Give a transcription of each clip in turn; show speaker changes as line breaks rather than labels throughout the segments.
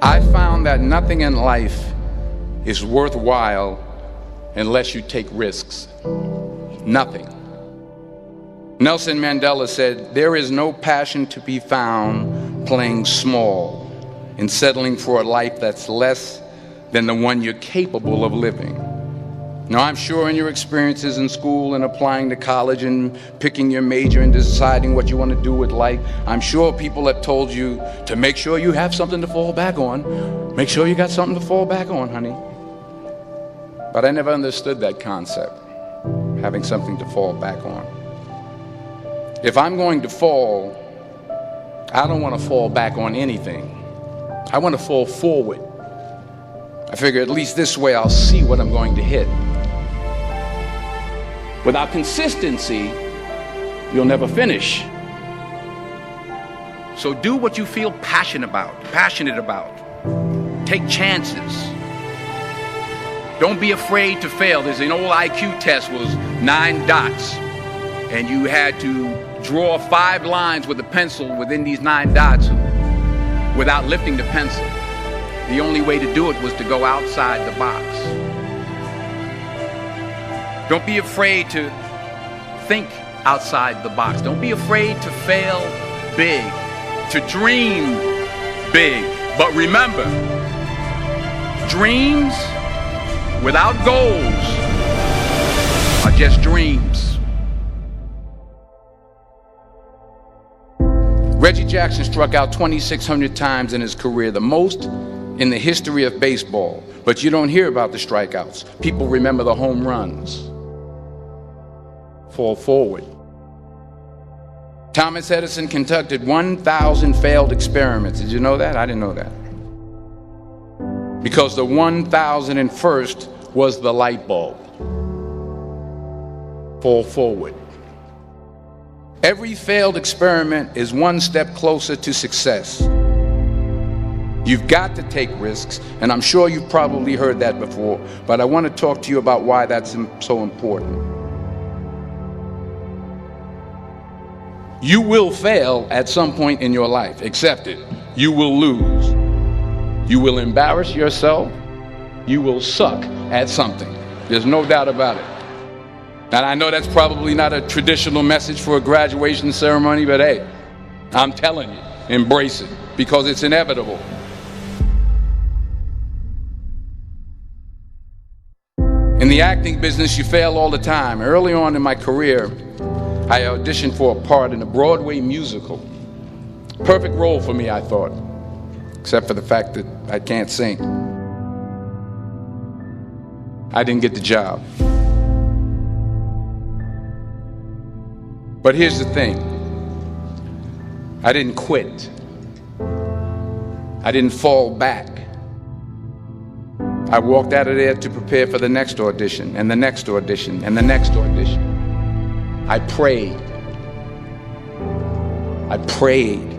I found that nothing in life is worthwhile unless you take risks. Nothing. Nelson Mandela said, "There is no passion to be found playing small and settling for a life that's less than the one you're capable of living." Now, I'm sure in your experiences in school and applying to college and picking your major and deciding what you want to do with life, I'm sure people have told you to make sure you have something to fall back on. Make sure you got something to fall back on, honey. But I never understood that concept, having something to fall back on. If I'm going to fall, I don't want to fall back on anything. I want to fall forward. I figure at least this way I'll see what I'm going to hit. Without consistency, you'll never finish. So do what you feel passionate about. Take chances. Don't be afraid to fail. There's an old IQ test, was 9 dots, and you had to draw 5 lines with a pencil within these 9 dots without lifting the pencil. The only way to do it was to go outside the box. Don't be afraid to think outside the box. Don't be afraid to fail big, to dream big. But remember, dreams without goals are just dreams. Reggie Jackson struck out 2,600 times in his career, the most in the history of baseball. But you don't hear about the strikeouts. People remember the home runs. Fall forward. Thomas Edison conducted 1,000 failed experiments. Did you know that? I didn't know that. Because the 1,001st was the light bulb. Fall forward. Every failed experiment is one step closer to success. You've got to take risks, and I'm sure you've probably heard that before, but I want to talk to you about why that's so important. You will fail at some point in your life. Accept it. You will lose. You will embarrass yourself. You will suck at something. There's no doubt about it. And I know that's probably not a traditional message for a graduation ceremony, but hey, I'm telling you, embrace it, because it's inevitable. In the acting business, you fail all the time. Early on in my career, I auditioned for a part in a Broadway musical. Perfect role for me, I thought, except for the fact that I can't sing. I didn't get the job. But here's the thing. I didn't quit. I didn't fall back. I walked out of there to prepare for the next audition, and the next audition, and the next audition. I prayed. I prayed.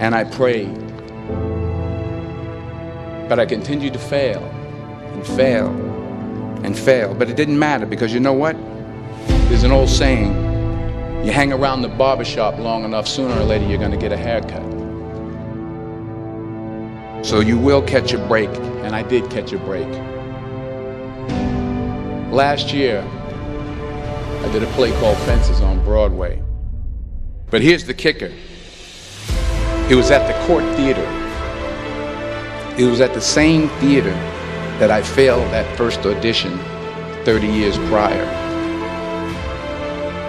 And I prayed. But I continued to fail and fail and fail. But it didn't matter, because you know what? There's an old saying, you hang around the barbershop long enough, sooner or later you're going to get a haircut. So you will catch a break, and I did catch a break. Last year, I did a play called Fences on Broadway. But here's the kicker. It was at the Court Theater. It was at the same theater that I failed that first audition 30 years prior.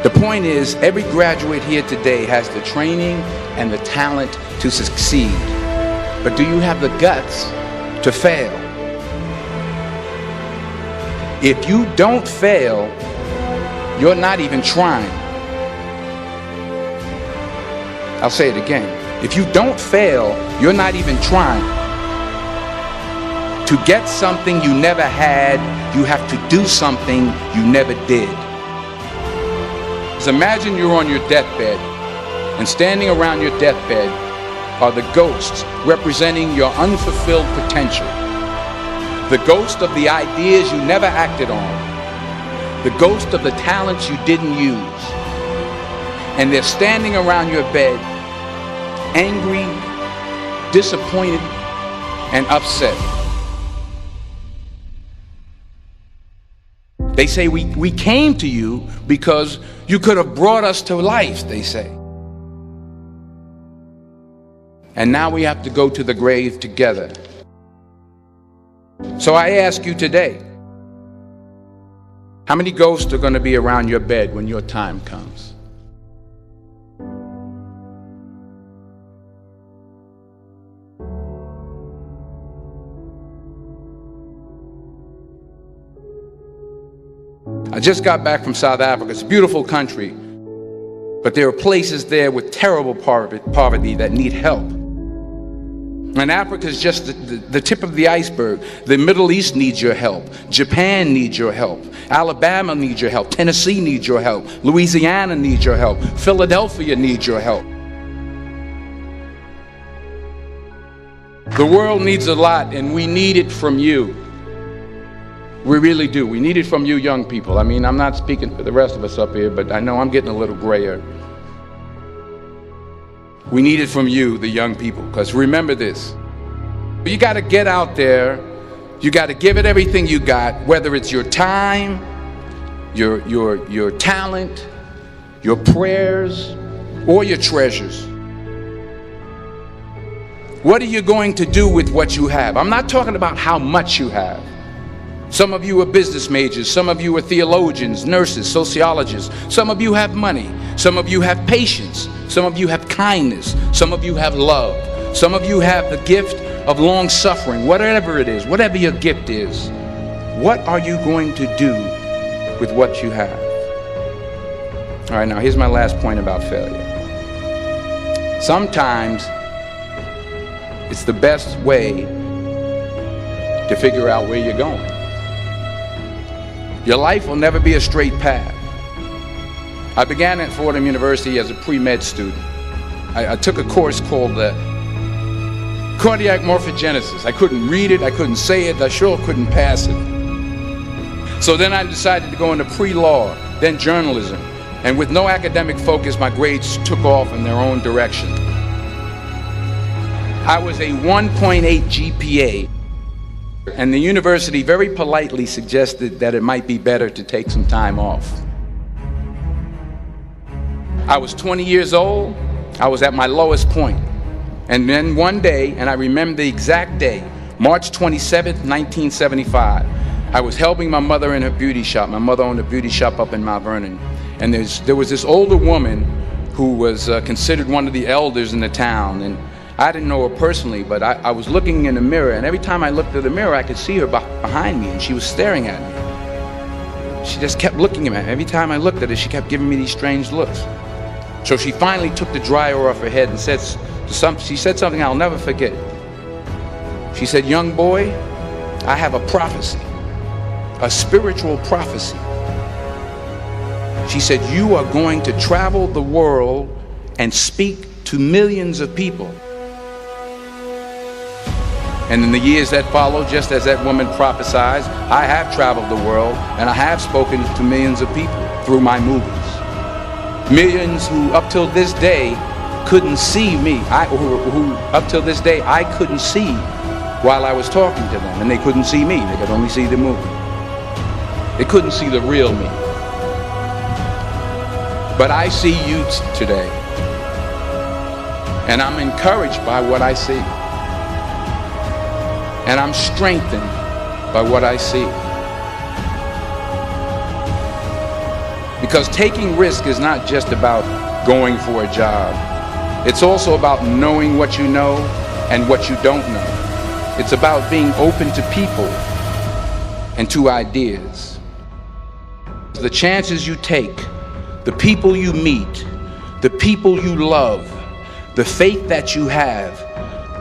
The point is, every graduate here today has the training and the talent to succeed. But do you have the guts to fail? If you don't fail, you're not even trying. I'll say it again. If you don't fail, you're not even trying. To get something you never had, you have to do something you never did. So imagine you're on your deathbed, and standing around your deathbed are the ghosts representing your unfulfilled potential. The ghost of the ideas you never acted on. The ghost of the talents you didn't use. And they're standing around your bed, angry, disappointed, and upset. They say we came to you because you could have brought us to life, they say. And now we have to go to the grave together. So I ask you today, how many ghosts are going to be around your bed when your time comes? I just got back from South Africa. It's a beautiful country, but there are places there with terrible poverty that need help. And Africa is just the tip of the iceberg. The Middle East needs your help. Japan needs your help. Alabama needs your help. Tennessee needs your help. Louisiana needs your help. Philadelphia needs your help. The world needs a lot, and we need it from you. We really do. We need it from you young people. I mean, I'm not speaking for the rest of us up here, but I know I'm getting a little grayer. We need it from you, the young people, because remember this. You got to get out there. You got to give it everything you got, whether it's your time, your talent, your prayers, or your treasures. What are you going to do with what you have? I'm not talking about how much you have. Some of you are business majors. Some of you are theologians, nurses, sociologists. Some of you have money. Some of you have patience. Some of you have kindness. Some of you have love. Some of you have the gift of long suffering. Whatever it is, whatever your gift is, what are you going to do with what you have? All right, now here's my last point about failure. Sometimes it's the best way to figure out where you're going. Your life will never be a straight path. I began at Fordham University as a pre-med student. I took a course called cardiac morphogenesis. I couldn't read it, I couldn't say it, I sure couldn't pass it. So then I decided to go into pre-law, then journalism. And with no academic focus, my grades took off in their own direction. I was a 1.8 GPA. And the university very politely suggested that it might be better to take some time off. I was 20 years old. I was at my lowest point. And then one day, and I remember the exact day, March 27th, 1975, I was helping my mother in her beauty shop. My mother owned a beauty shop up in Mount Vernon. And there was this older woman who was considered one of the elders in the town. And I didn't know her personally, but I was looking in the mirror, and every time I looked at the mirror, I could see her behind me, and she was staring at me. She just kept looking at me. Every time I looked at her, she kept giving me these strange looks. So she finally took the dryer off her head and she said something I'll never forget. She said, "Young boy, I have a prophecy, a spiritual prophecy." She said, "You are going to travel the world and speak to millions of people." And in the years that followed, just as that woman prophesied, I have traveled the world and I have spoken to millions of people through my movies. Millions who up till this day couldn't see me, who up till this day I couldn't see while I was talking to them, and they couldn't see me, they could only see the movie. They couldn't see the real me. But I see you today, and I'm encouraged by what I see. And I'm strengthened by what I see. Because taking risk is not just about going for a job. It's also about knowing what you know and what you don't know. It's about being open to people and to ideas. The chances you take, the people you meet, the people you love, the faith that you have,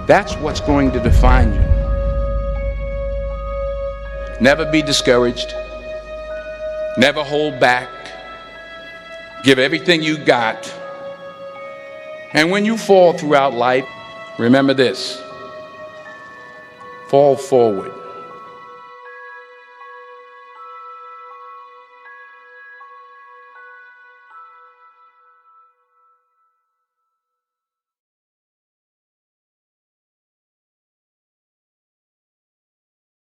that's what's going to define you. Never be discouraged. Never hold back. Give everything you got. And when you fall throughout life, remember this: fall forward.